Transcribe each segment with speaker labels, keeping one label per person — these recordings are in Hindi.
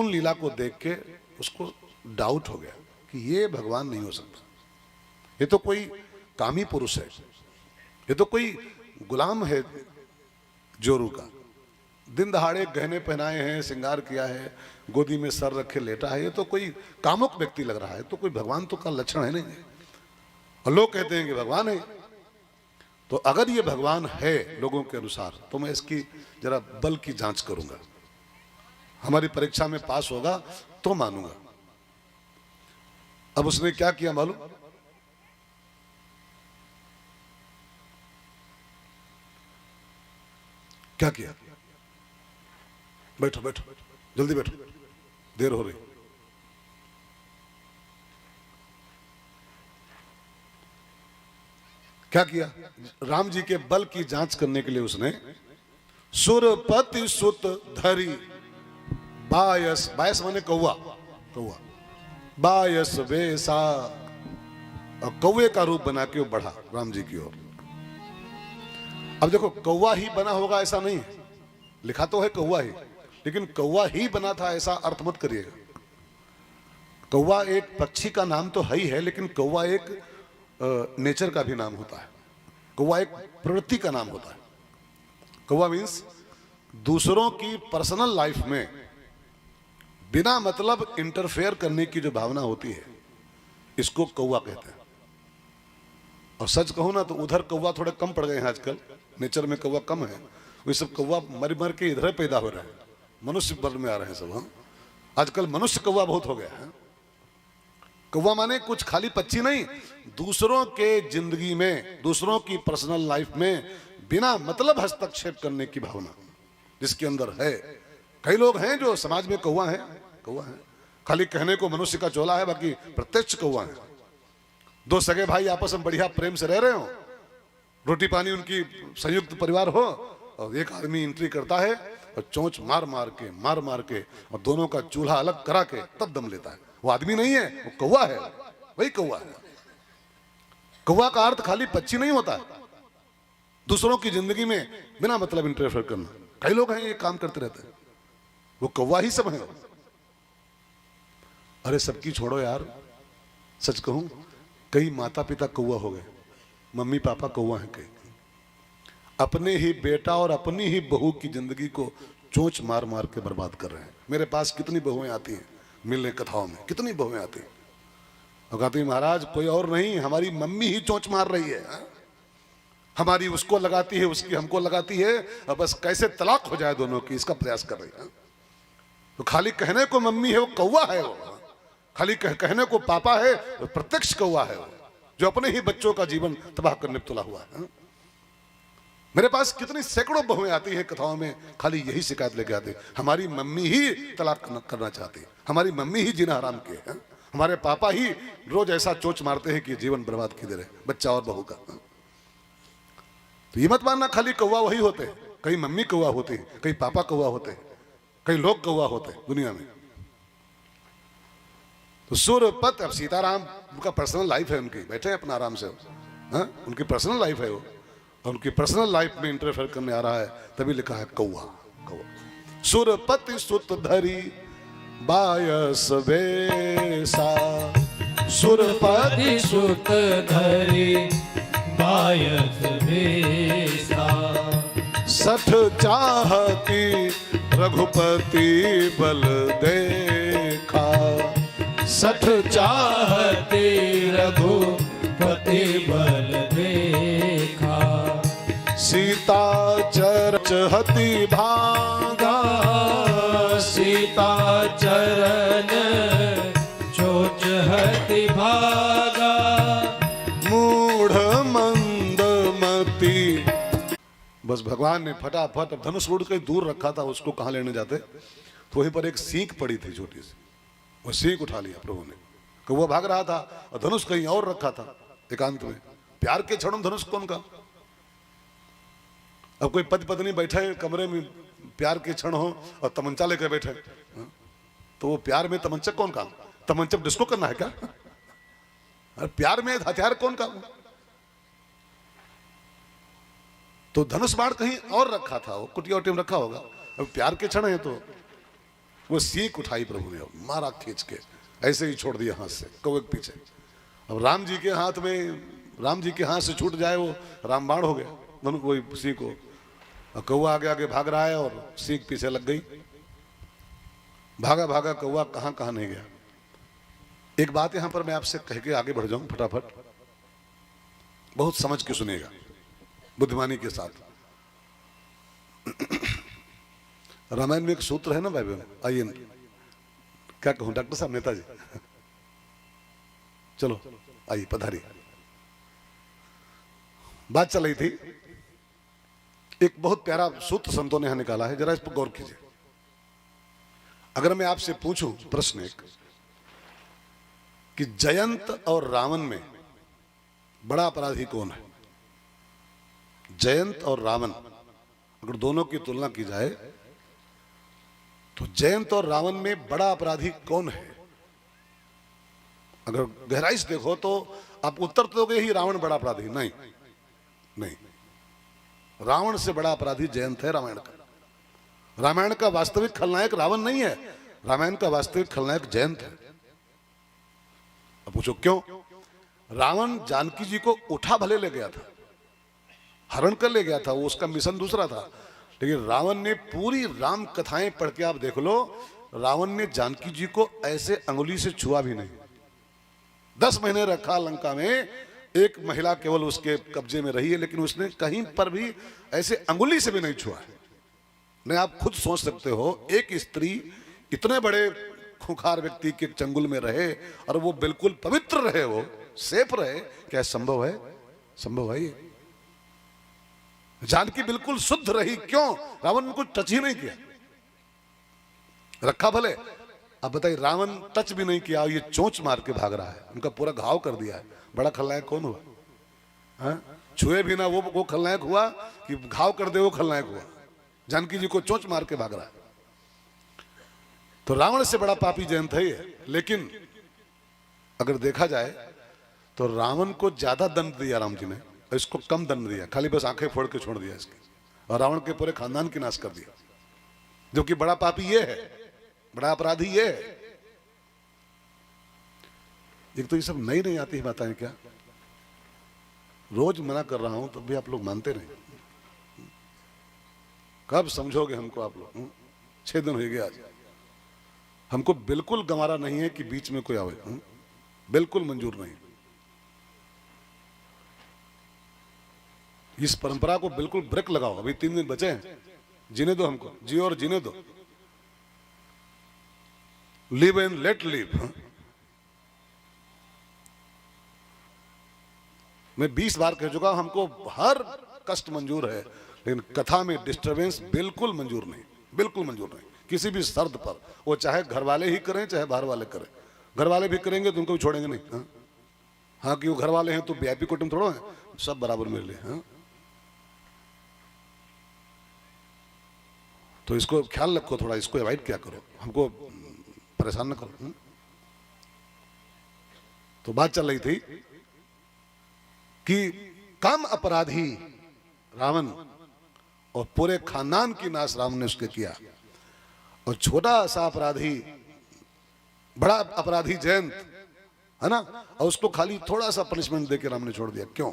Speaker 1: उन लीला को देख के उसको डाउट हो गया कि ये भगवान नहीं हो सकता, ये तो कोई कामी पुरुष है, ये तो कोई गुलाम है जोरू का, दिन दहाड़े गहने पहनाए हैं, श्रृंगार किया है, गोदी में सर रखे लेटा है, ये तो कोई कामुक व्यक्ति लग रहा है, तो कोई भगवान तो का लक्षण है नहीं। और लोग कहते हैं कि भगवान है। तो अगर ये भगवान है लोगों के अनुसार तो मैं इसकी जरा बल की जांच करूंगा, हमारी परीक्षा में पास होगा तो मानूंगा। अब उसने क्या किया मालूम? क्या किया? बैठो बैठो जल्दी बैठो, देर हो रही। क्या किया? राम जी के बल की जांच करने के लिए उसने सुरपति सुत धरी बायस, बायस माने कौवा, कौवा बायस वेसा, और कौवे का रूप बना के वो बढ़ा राम जी की ओर। अब देखो कौवा ही बना होगा ऐसा नहीं है, लिखा तो है कौवा ही, लेकिन कौवा ही बना था ऐसा अर्थ मत करिएगा। कौवा एक पक्षी का नाम तो है ही है, लेकिन कौवा एक नेचर का भी नाम होता है, कौवा एक प्रवृत्ति का नाम होता है। कौवा मीन्स दूसरों की पर्सनल लाइफ में बिना मतलब इंटरफेयर करने की जो भावना होती है, इसको कौवा कहते हैं। और सच कहूं ना तो उधर कौवा थोड़े कम पड़ गए हैं आजकल, नेचर में कौवा कम है, वो सब कौवा मर मर के इधर पैदा हो रहे हैं, मनुष्य वर्ग में आ रहे हैं सब। हम आजकल मनुष्य कौवा बहुत हो गया है। कौवा माने कुछ खाली पक्षी नहीं, दूसरों के जिंदगी में, दूसरों की पर्सनल लाइफ में बिना मतलब हस्तक्षेप करने की भावना जिसके अंदर है। कई लोग हैं जो समाज में कौवा है, कौवा है, खाली कहने को मनुष्य का चोला है, बाकी प्रत्यक्ष कौवा है। दो सगे भाई आपस में बढ़िया प्रेम से रह रहे हो, रोटी पानी उनकी संयुक्त परिवार हो, और एक आदमी एंट्री करता है और चोंच मार मार के और दोनों का चूल्हा अलग करा के तब दम लेता है। वो आदमी नहीं है, वो कौवा है, वही कौवा है। कौवा का अर्थ खाली पक्षी नहीं होता है, दूसरों की जिंदगी में बिना मतलब इंटरफेयर करना। कई लोग हैं ये काम करते रहते हैं, वो कौवा ही सब है। अरे सबकी छोड़ो यार, सच कहूं कई माता पिता कौवा हो गए, मम्मी पापा कौवा हैं कई, अपने ही बेटा और अपनी ही बहू की जिंदगी को चोंच मार मार के बर्बाद कर रहे हैं। मेरे पास कितनी बहुएं आती हैं मिलने कथाओं में, कितनी बहुएं आती हैं और कहती महाराज कोई और नहीं, हमारी मम्मी ही चोंच मार रही है, हमारी उसको लगाती है, उसकी हमको लगाती है, और बस कैसे तलाक हो जाए दोनों की इसका प्रयास कर रही है। तो खाली कहने को मम्मी है वो कौवा है, वो खाली कहने को पापा है वो प्रत्यक्ष कौवा है, वो जो अपने ही बच्चों का जीवन तबाह करने पर तुला हुआ है। मेरे पास कितनी सैकड़ों बहुएं आती हैं कथाओं में, खाली यही शिकायत लेके आते, हमारी मम्मी ही तलाक करना चाहती है, हमारी मम्मी ही जीना हराम किए हैं, हमारे पापा ही रोज ऐसा चोंच मारते हैं कि जीवन बर्बाद किए रहे बच्चा और बहू का। तो ये मत मानना खाली कौवा वही होते हैं, कई मम्मी कौवा होती है, कई पापा कौवा होते हैं, कई लोग कौवा होते हैं दुनिया में। तो सूरपत, अब सीताराम उनका पर्सनल लाइफ है, उनकी बैठे अपना आराम से, उनकी पर्सनल लाइफ है वो, और उनकी पर्सनल लाइफ में इंटरफेयर करने आ रहा है, तभी लिखा है कौवा। कौवा सुरपति सुत धरी बायस वेसा,
Speaker 2: सुरपति सुत धरी बायस वेसा,
Speaker 1: सठ चाहती रघुपति बल देखा,
Speaker 2: सठ चाहती रघुपति बल देखा,
Speaker 1: सीता चरचहति भागा,
Speaker 2: सीता चरण चोचहति भागा,
Speaker 1: मूढ़ मंदमती। बस भगवान ने फटाफट धनुष उड़ के दूर रखा था, उसको कहां लेने जाते, तो वहीं पर एक सींग पड़ी थी छोटी सी, वो सींग उठा लिया प्रभु ने। कौवा भाग रहा था और धनुष कहीं और रखा था एकांत में। प्यार के क्षणों धनुष कौन का? अब कोई पति पत्नी बैठे कमरे में, प्यार के क्षण हो और तमंचा लेकर बैठे, तो वो प्यार में तमंचा कौन काम? तमंचा डिस्को करना है क्या? अरे प्यार में हथियार कौन काम? तो धनुष बाण कहीं और रखा था, वो कुटिया उटिया में रखा होगा। अब प्यार के क्षण है तो वो सीख उठाई प्रभु ने और मारा खींच के, ऐसे ही छोड़ दिया हाथ से कौवे के पीछे। अब राम जी के हाथ में, राम जी के हाथ से छूट जाए वो रामबाण हो गया दोनों, वही सीख को। और कौवा आगे आगे भाग रहा है और सीख पीछे लग गई। भागा भागा कौवा कहां कहां नहीं गया। एक बात यहां पर मैं आपसे कह के आगे बढ़ जाऊं फटाफट, बहुत समझ के सुनिएगा बुद्धिमानी के साथ। रामायण में एक सूत्र है ना बाइबल में, आइए क्या कहूं डॉक्टर साहब, नेताजी चलो आइए पधारिए। बात चल रही थी, एक बहुत प्यारा सूत्र संतों ने यहां निकाला है, जरा इस पर गौर कीजिए। अगर मैं आपसे पूछूं प्रश्न एक कि जयंत और रावण में बड़ा अपराधी कौन है? जयंत और रावण अगर दोनों की तुलना की जाए तो जयंत और रावण में बड़ा अपराधी कौन है? अगर गहराई से देखो तो आप उत्तर तो दोगे ही रावण बड़ा अपराधी, नहीं नहीं, रावण से बड़ा अपराधी जयंत है रामायण का। रामायण का वास्तविक खलनायक रावण नहीं है, रामायण का वास्तविक खलनायक जयंत है। अब पूछो क्यों? रावण जानकी जी को उठा भले ले गया था, हरण कर ले गया था, वो उसका मिशन दूसरा था, लेकिन रावण ने पूरी राम कथाएं पढ़ के आप देख लो, रावण ने जानकी जी को ऐसे अंगुली से छुआ भी नहीं। 10 महीने रखा लंका में, एक महिला केवल उसके कब्जे में रही है, लेकिन उसने कहीं पर भी ऐसे अंगुली से भी नहीं छुआ है। नहीं, आप खुद सोच सकते हो, एक स्त्री इतने बड़े खूंखार व्यक्ति के चंगुल में रहे और वो बिल्कुल पवित्र रहे, वो सेफ रहे, क्या संभव है? संभव है ये? जानकी बिल्कुल शुद्ध रही, क्यों? रावण ने कुछ टच ही नहीं किया, रखा भले। अब बताइए, रावण टच भी नहीं किया, ये चोंच मार के भाग रहा है, उनका पूरा घाव कर दिया है, बड़ा खलनायक कौन हुआ? हाँ? छुए भी ना वो खलनायक हुआ कि घाव कर दे वो खलनायक हुआ? जानकी जी को चोंच मार के भाग रहा है। तो रावण से बड़ा पापी जयंत है ये। लेकिन अगर देखा जाए तो रावण को ज्यादा दंड दिया राम जी ने, इसको कम दंड दिया, खाली बस आंखें फोड़ के छोड़ दिया इसकी, और रावण के पूरे खानदान की नाश कर दिया। जो कि बड़ा पापी ये है, बड़ा अपराधी ये है। एक तो ये सब नई नहीं आती बातें क्या, रोज मना कर रहा हूं तब भी आप लोग मानते नहीं। कब समझोगे हमको आप लोग? 6 दिन हो गए आज। हमको बिल्कुल गंवारा नहीं है कि बीच में कोई आवे, बिल्कुल मंजूर नहीं। इस परंपरा को बिल्कुल ब्रेक लगाओ, अभी 3 दिन बचे हैं, जीने दो हमको, जियो और जीने दो। Live and let live. मैं 20 बार कह चुका हूं, हमको हर कष्ट मंजूर है, लेकिन कथा में डिस्टरबेंस बिल्कुल मंजूर नहीं, बिल्कुल मंजूर नहीं, किसी भी शर्त पर। वो चाहे घर वाले ही करें चाहे बाहर वाले करें। घर वाले भी करेंगे तो उनको भी छोड़ेंगे नहीं। हाँ कि वो घर वाले हैं तो वीआईपी कुटुंब थोड़ा है, सब बराबर मेरे लिए। हाँ, तो इसको ख्याल रखो थोड़ा, इसको अवॉइड क्या करो, हमको परेशान न करो। तो बात चल रही थी कि कम अपराधी रावण और पूरे खानदान की नाश राम ने उसके किया, और छोटा सा अपराधी, बड़ा अपराधी जयंत है ना, और उसको खाली थोड़ा सा पनिशमेंट देके राम ने छोड़ दिया। क्यों?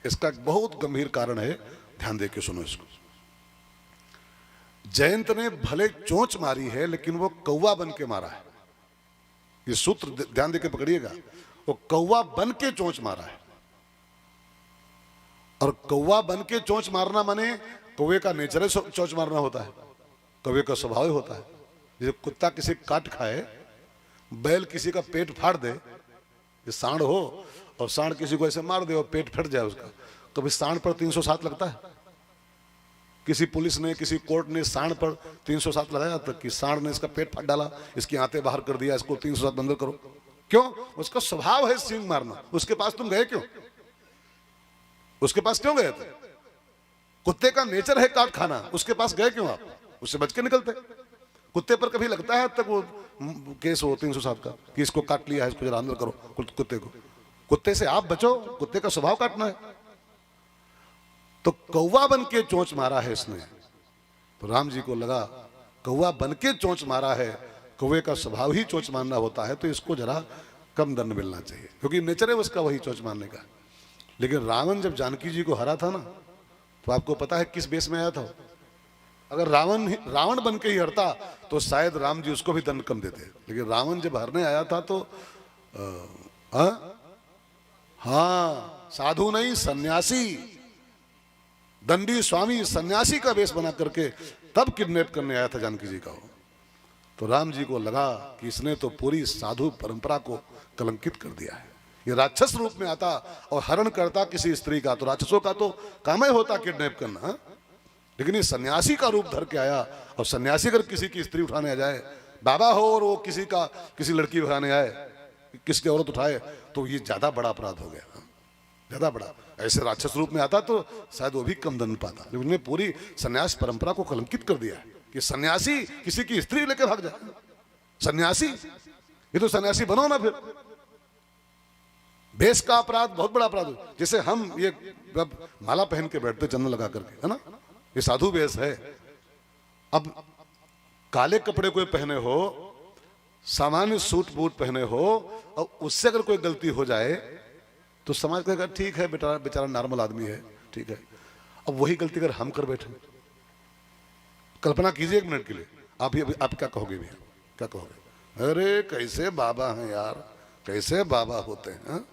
Speaker 1: इसका एक बहुत गंभीर कारण है, ध्यान देके सुनो इसको। जयंत ने भले चोंच मारी है, लेकिन वो कौवा बन के मारा है। ये सूत्र ध्यान देके पकड़िएगा, वो कौवा बन के चोंच मारा है। और कौवा बन के चोंच मारना माने कौवे का नेचर है चोंच मारना होता है, कौवे का स्वभाव ही होता है। जैसे कुत्ता किसी काट खाए, बैल किसी का पेट फाड़ दे, सांड हो और सांड किसी को ऐसे मार दे और पेट फट जाए उसका, कभी सांड पर 307 लगता है? किसी पुलिस ने, किसी कोर्ट ने सांड पर 307 लगाया तक कि सांड ने इसका पेट फाड़ डाला, इसकी आंतें बाहर कर दिया, इसको 307 बंद करो? क्यों? उसका स्वभाव है सींग मारना। उसके पास तुम गए क्यों? उसके पास क्यों गए थे? कुत्ते का नेचर है काट खाना, उसके पास गए क्यों आप? उससे बच के निकलते। कुत्ते पर कभी लगता है तक वो केस हो 307 का कि इसको काट लिया है, इसको जरा अंदर करो कुत्ते को। कुत्ते से आप बचो, कुत्ते का स्वभाव काटना है। तो कौवा बन के चोंच मारा है इसने। तो राम जी को लगा कौवा बन के चोंच मारा है, कौवे का स्वभाव ही चोंच मारना होता है, तो इसको जरा कम दंड मिलना चाहिए, क्योंकि नेचर है उसका वही चोंच मारने का। लेकिन रावण जब जानकी जी को हरा था ना, तो आपको पता है किस बेस में आया था? अगर रावण बन के ही हरता तो शायद राम जी उसको भी दंड कम देते। लेकिन रावण जब हरने आया था तो हाँ, साधु नहीं, सन्यासी, दंडी स्वामी सन्यासी का वेश बना करके तब किडनैप करने आया था जानकी जी का। तो राम जी को लगा कि इसने तो पूरी साधु परंपरा को कलंकित कर दिया है। ये राक्षस रूप में आता और हरण करता किसी स्त्री का, तो राक्षसों का तो काम ही होता किडनैप करना, हा? लेकिन ये सन्यासी का रूप धर के आया, और सन्यासी अगर किसी की स्त्री उठाने आ जाए, बाबा हो और वो किसी लड़की उठाने आए, किसकी औरत उठाए, तो ये ज्यादा बड़ा अपराध हो गया, ज्यादा बड़ा। ऐसे राक्षस रूप में आता तो शायद वो भी कम दंड पाता, लेकिन उन्होंने पूरी सन्यास परंपरा को कलंकित कर दिया है कि सन्यासी किसी की स्त्री लेकर भाग जाए। सन्यासी, ये तो सन्यासी बनो ना फिर। भेष का अपराध बहुत बड़ा अपराध। जैसे हम ये माला पहन के बैठते चंदन लगा करके, है ना, ये साधु वेश है। अब काले कपड़े कोई पहने हो, सामान्य सूट बूट पहने हो, और उससे अगर कोई गलती हो जाए तो समाज कहेगा ठीक है बेटा, बेचारा नॉर्मल आदमी है, ठीक है। अब वही गलती अगर हम कर बैठे, कल्पना कीजिए एक मिनट के लिए, आप क्या कहोगे भैया, क्या कहोगे? अरे कैसे बाबा हैं यार, कैसे बाबा होते हैं,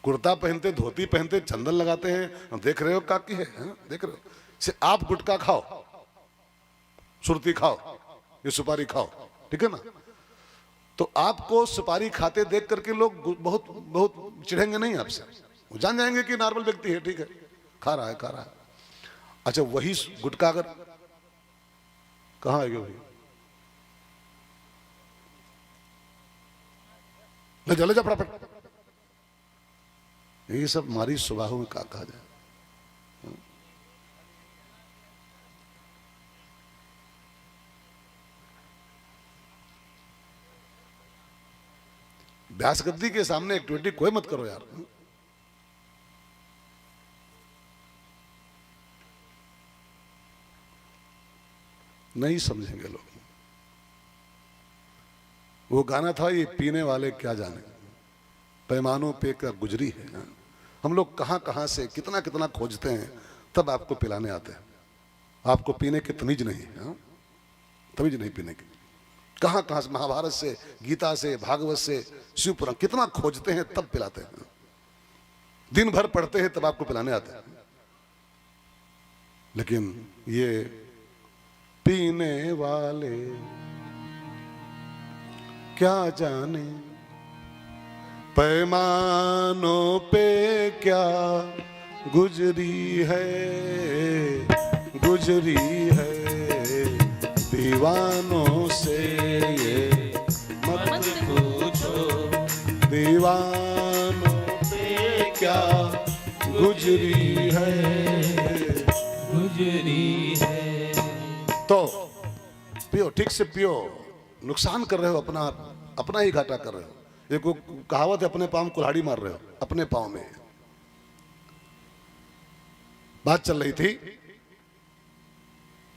Speaker 1: कुर्ता पहनते, धोती पहनते, चंदन लगाते हैं, देख रहे हो काकी है, देख रहे हो। से आप गुटखा खाओ, सुरती खाओ, ये सुपारी खाओ, ठीक है ना, तो आपको सुपारी खाते देख करके लोग बहुत बहुत चिढ़ेंगे नहीं आपसे, वो जान जाएंगे कि नॉर्मल व्यक्ति है, ठीक है, खा रहा है। अच्छा, वही गुटखा अगर कहाँ आएगा भाई, ले जा फटाफट। ये सब हमारी स्वभाव में क्या कहा जाए। व्यास गद्दी के सामने एक्टिविटी कोई मत करो यार, नहीं समझेंगे लोग। वो गाना था, ये पीने वाले क्या जाने, पैमानों पे क्या गुजरी है। हम लोग कहां कहां से कितना कितना खोजते हैं, तब आपको पिलाने आते हैं। आपको पीने की तमीज नहीं है, तमीज नहीं पीने की। कहां कहां से, महाभारत से, गीता से, भागवत से, शिवपुराण, कितना खोजते हैं तब पिलाते हैं। दिन भर पढ़ते हैं तब आपको पिलाने आते हैं। लेकिन ये पीने वाले क्या जाने, पैमानों पे क्या गुजरी है, गुजरी है दीवानों से ये मत पूछो, दीवानों पे क्या गुजरी है,
Speaker 2: गुजरी है।
Speaker 1: तो पियो, ठीक से पियो, नुकसान कर रहे हो, अपना ही घाटा कर रहे हो। एक कहावत है, अपने पाँव में कुल्हाड़ी मार रहे हो, अपने पाँव में। बात चल रही थी,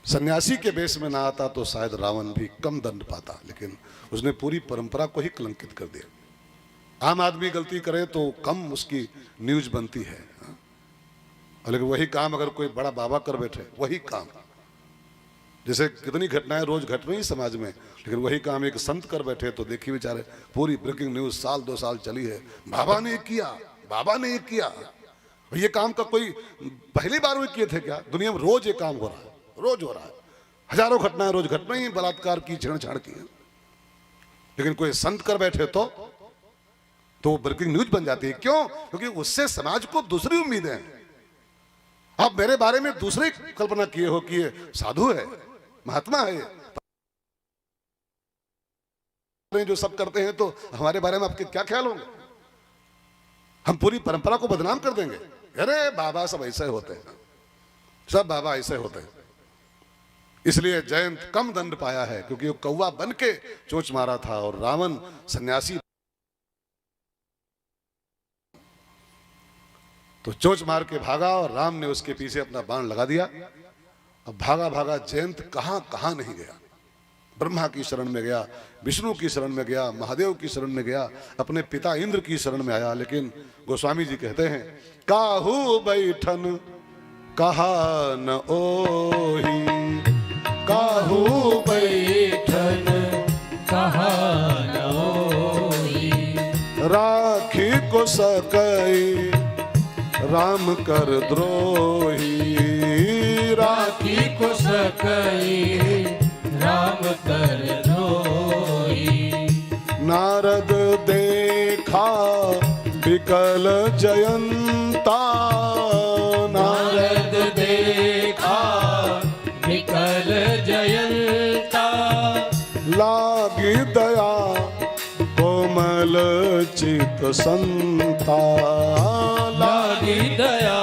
Speaker 1: सन्यासी के वेश में ना आता तो शायद रावण भी कम दंड पाता, लेकिन उसने पूरी परंपरा को ही कलंकित कर दिया। आम आदमी गलती करे तो कम उसकी न्यूज बनती है, लेकिन वही काम अगर कोई बड़ा बाबा कर बैठे, वही काम, जैसे कितनी घटनाएं रोज घट रही समाज में, लेकिन वही काम एक संत कर बैठे तो देखिए बेचारे, पूरी ब्रेकिंग न्यूज साल 2 साल चली है, बाबा ने किया, बाबा ने किया। ये काम का कोई पहली बार में किए थे क्या? दुनिया में रोज ये काम हो रहा है, रोज हो रहा है, हजारों घटनाएं रोज घट रही हैं, बलात्कार की, छेड़छाड़ की। लेकिन कोई संत कर बैठे तो ब्रेकिंग न्यूज बन जाती है। क्यों? क्योंकि उससे समाज को दूसरी उम्मीदें हैं। आप मेरे बारे में दूसरी कल्पना किए हो कि ये साधु है, महात्मा है, जो सब करते हैं, तो हमारे बारे में आपके क्या ख्याल होंगे? हम पूरी परंपरा को बदनाम कर देंगे। अरे बाबा सब ऐसे होते हैं, सब बाबा ऐसे होते हैं। इसलिए जयंत कम दंड पाया है, क्योंकि वो कौवा बन के चोंच मारा था, और रावण सन्यासी तो चोंच मार के भागा, और राम ने उसके पीछे अपना बाण लगा दिया। अब भागा भागा जयंत कहां कहां नहीं गया। ब्रह्मा की शरण में गया, विष्णु की शरण में गया, महादेव की शरण में गया, अपने पिता इंद्र की शरण में आया। लेकिन गोस्वामी जी कहते हैं, काहू बैठन कहा न ओही, काहू
Speaker 2: बैठन कहा न होई,
Speaker 1: राखी को सकई राम कर द्रोही,
Speaker 2: राखी को सकई राम कर रोई।
Speaker 1: नारद देखा विकल जयंता,
Speaker 2: नारद देखा विकल जयंता,
Speaker 1: लागी दया कोमल चित संता,
Speaker 2: लागी दया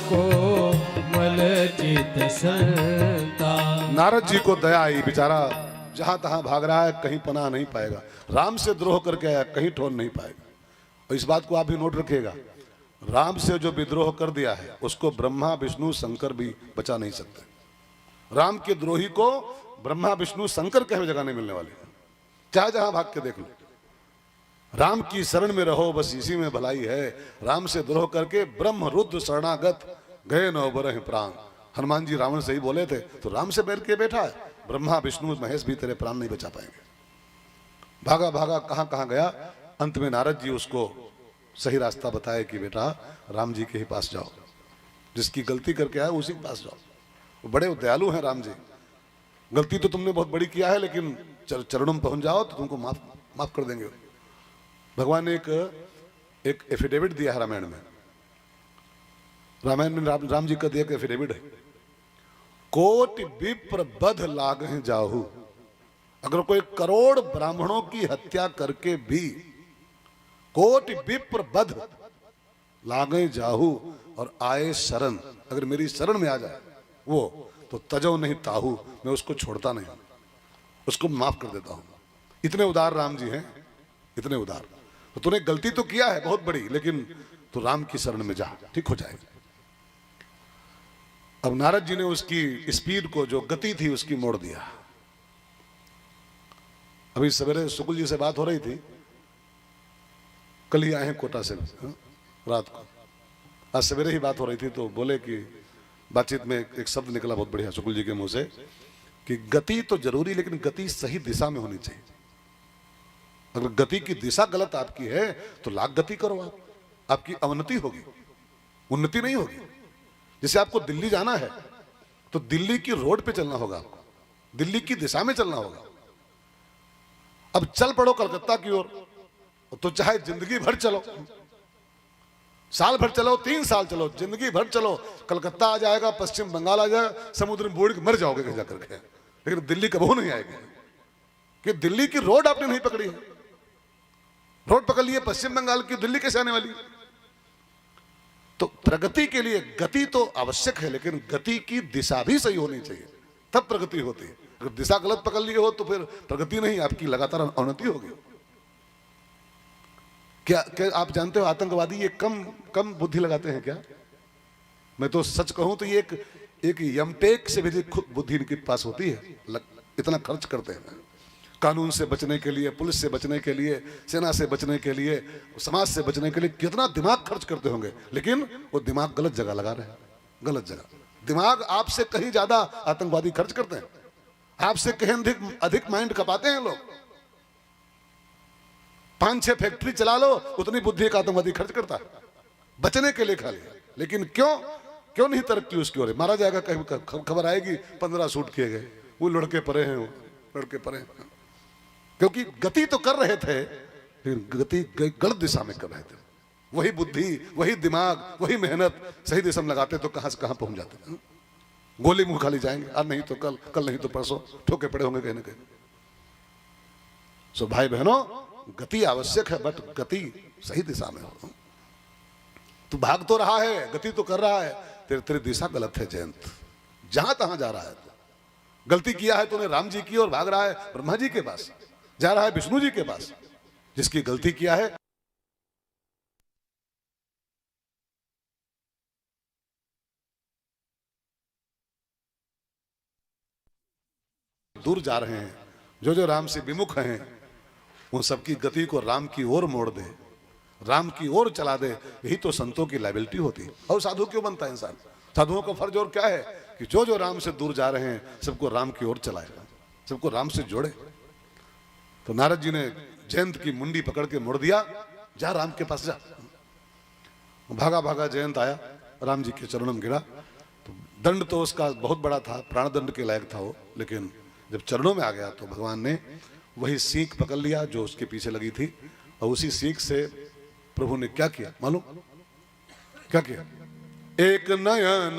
Speaker 2: को मल चित संता।
Speaker 1: नारद जी को दया आई, बेचारा जहां तहां भाग रहा है, कहीं पनाह नहीं पाएगा। राम से द्रोह करके आया, कहीं ठोर नहीं पाएगा। और इस बात को आप भी नोट रखिएगा, राम से जो विद्रोह कर दिया है उसको ब्रह्मा विष्णु शंकर भी बचा नहीं सकते। राम के द्रोही को ब्रह्मा विष्णु शंकर कहे जगह नहीं मिलने वाले, चाहे जहां भाग के देख लो। राम की शरण में रहो, बस इसी में भलाई है। राम से द्रोह करके ब्रह्म रुद्र शरणागत गए नौ बरह प्राण। हनुमान जी रावण से ही बोले थे, तो राम से बैठ के बैठा है, ब्रह्मा विष्णु महेश भी तेरे प्राण नहीं बचा पाएंगे। भागा भागा कहां कहां गया, अंत में नारद जी उसको सही रास्ता बताए कि बेटा राम जी के ही पास जाओ, जिसकी गलती करके आए उसी के पास जाओ। वो बड़े दयालु हैं राम जी, गलती तो तुमने बहुत बड़ी किया है, लेकिन चरणों में पहुंच जाओ तो तुमको माफ कर देंगे। भगवान ने एक एफिडेविट दिया है रामायण में। रामायण में राम जी का दिया एफिडेविट है, कोटि विप्र बध लागहि जाहू। अगर कोई करोड़ ब्राह्मणों की हत्या करके भी कोटि विप्र बध लागहि जाहू और आए शरण, अगर मेरी शरण में आ जाए वो, तो तजो नहीं ताहू, मैं उसको छोड़ता नहीं हूं, उसको माफ कर देता हूं। इतने उदार राम जी हैं, इतने उदार। तो तूने गलती तो किया है बहुत बड़ी, लेकिन तू राम की शरण में जा, ठीक हो जाएगा। अब नारद जी ने उसकी स्पीड को, जो गति थी उसकी, मोड़ दिया। अभी सवेरे शुक्ल जी से बात हो रही थी, कल ही आए हैं कोटा से, रात को, आज सवेरे ही बात हो रही थी, तो बोले कि बातचीत में एक शब्द निकला बहुत बढ़िया शुक्ल जी के मुंह से कि गति तो जरूरी, लेकिन गति सही दिशा में होनी चाहिए। अगर गति की दिशा गलत आपकी है तो लाख गति करो, आपकी अवनति होगी, उन्नति नहीं होगी। जैसे आपको दिल्ली जाना है तो दिल्ली की रोड पे चलना होगा, आपको दिल्ली की दिशा में चलना होगा। अब चल पड़ो कलकत्ता की ओर, तो चाहे जिंदगी भर चलो, साल भर चलो, 3 साल चलो, जिंदगी भर चलो, कलकत्ता आ जाएगा, पश्चिम बंगाल आ जाएगा, समुद्र में बूढ़ के मर जाओगे कहीं जाकर के, लेकिन दिल्ली कभी नहीं आएगी, कि दिल्ली की रोड आपने नहीं पकड़ी है। रोड पकड़ लिए पश्चिम बंगाल की, दिल्ली कैसे आने वाली? तो प्रगति के लिए गति तो आवश्यक है, लेकिन गति की दिशा भी सही होनी चाहिए, तब प्रगति होती है। अगर दिशा गलत पकड़ लिए हो तो फिर प्रगति नहीं, आपकी लगातार अवनति होगी। क्या आप जानते हो आतंकवादी ये कम बुद्धि लगाते हैं क्या? मैं तो सच कहूं तो ये एक यमटेक से भी बुद्धि इनके पास होती है, इतना खर्च करते हैं कानून से बचने के लिए, पुलिस से बचने के लिए, सेना से बचने के लिए, समाज से बचने के लिए, कितना दिमाग खर्च करते होंगे, लेकिन वो दिमाग गलत जगह लगा रहे हैं, गलत जगह। दिमाग आपसे कहीं ज्यादा आतंकवादी खर्च करते हैं, आपसे कहीं अधिक माइंड खपाते हैं लोग। 5-6 फैक्ट्री चला लो, उतनी बुद्धि एक आतंकवादी खर्च करता है, बचने के लिए खाली। लेकिन क्यों नहीं तरक्की उसकी ओर? मारा जाएगा, कहीं खबर आएगी 15 शूट किए गए, वो लड़के पड़े हैं, वो लड़के पड़े हैं, क्योंकि गति तो कर रहे थे, लेकिन गति गलत दिशा में कर रहे थे। वही बुद्धि, वही दिमाग, वही मेहनत सही दिशा में लगाते तो कहां से कहां पहुंच जाते। गोली मुंह खाली जाएंगे, आज नहीं तो कल नहीं तो परसों ठोके पड़े होंगे कहीं ना कहीं। सो भाई बहनों, गति आवश्यक है, बट गति सही दिशा में हो। तू भाग तो रहा है, गति तो कर रहा है, तेरी दिशा गलत है जयंत, जहां तहां जा रहा है। गलती किया है तूने राम जी की और भाग रहा है ब्रह्मा जी के पास, जा रहा है विष्णु जी के पास। जिसकी गलती किया है दूर जा रहे हैं, जो राम से विमुख हैं, उन सबकी गति को राम की ओर मोड़ दे, राम की ओर चला दे। यही तो संतों की लाइबिलिटी होती है। और साधु क्यों बनता है इंसान? साधुओं का फर्ज और क्या है कि जो राम से दूर जा रहे हैं सबको राम की ओर चलाए, सबको राम से जोड़े। तो नारद जी ने जयंत की मुंडी पकड़ के मोड़ दिया, जा राम के पास जा। भागा भागा जयंत आया, राम जी के चरणों में गिरा। तो दंड तो उसका बहुत बड़ा था, प्राण दंड के लायक था वो, लेकिन जब चरणों में आ गया तो भगवान ने वही सीख पकड़ लिया जो उसके पीछे लगी थी, और उसी सीख से प्रभु ने क्या किया मालूम? क्या किया? एक नयन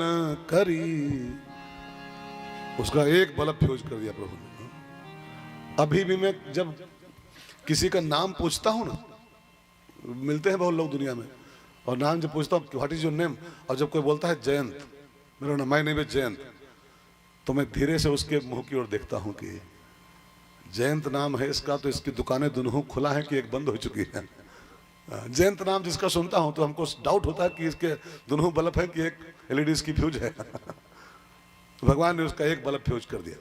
Speaker 1: करी, उसका एक बल्ब फ्यूज कर दिया प्रभु ने। अभी भी मैं जब किसी का नाम पूछता हूं ना, मिलते हैं बहुत लोग दुनिया में, और नाम जब पूछता हूँ व्हाट इज योर नेम, और जब कोई बोलता है जयंत, मेरा नाम माय नेम इज जयंत, तो मैं धीरे से उसके मुंह की ओर देखता हूं कि जयंत नाम है इसका, तो इसकी दुकानें दोनों खुला है कि एक बंद हो चुकी है। जयंत नाम जिसका सुनता हूं तो हमको डाउट होता है कि इसके दोनों बल्ब है कि एक एलईडी की फ्यूज है। तो भगवान ने उसका एक बल्ब फ्यूज कर दिया।